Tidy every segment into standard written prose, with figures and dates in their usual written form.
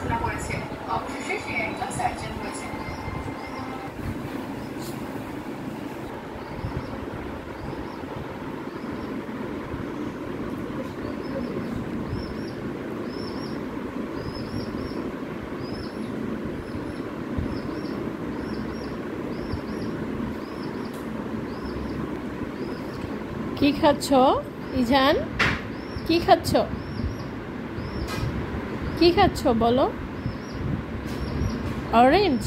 পড়াশোনা করেছে। অবশেষে সে একজন সার্জন হয়েছে। কি খাচ্ছ ইজান? কি খাচ্ছ? কি খাচ্ছ বলো? অরেঞ্জ?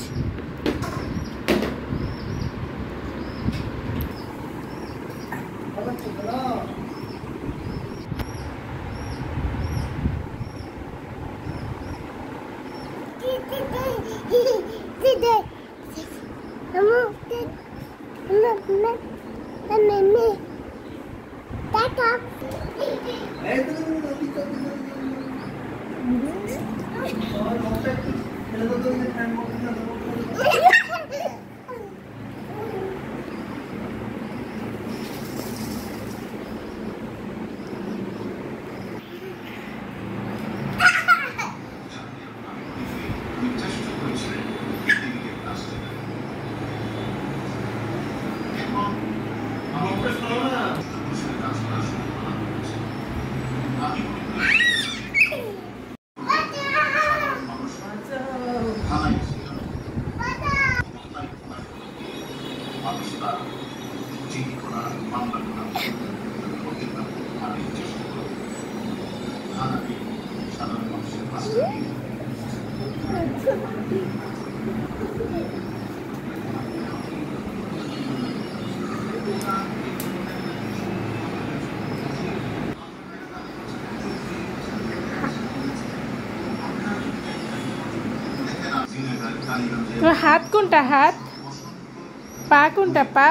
তোমার হাত কোনটা? হাত? পা কোনটা? পা?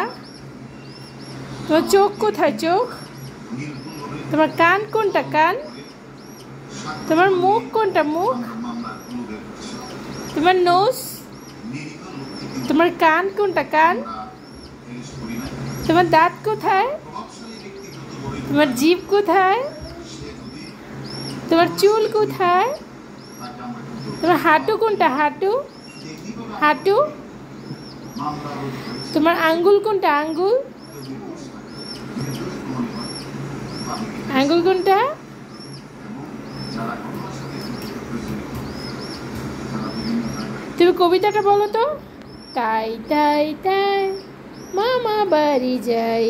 তোমার চোখ কোথায়? চোখ? তোমার কান কোনটা? কান? তোমার মুখ কোনটা? মুখ? তোমার নোজ? তোমার কান কোনটা? কান? তোমার দাঁত কোথায়? তোমার জিভ কোথায়? তোমার চুল কোথায়? তোমার হাঁটু কোনটা? হাঁটু? হাঁটু? তোমার আঙ্গুল কোনটা? আঙ্গুল? আঙ্গুল কোনটা? তুমি কবিতাটা বলো তো। তাই তাই তাই মামা বাড়ি যাই।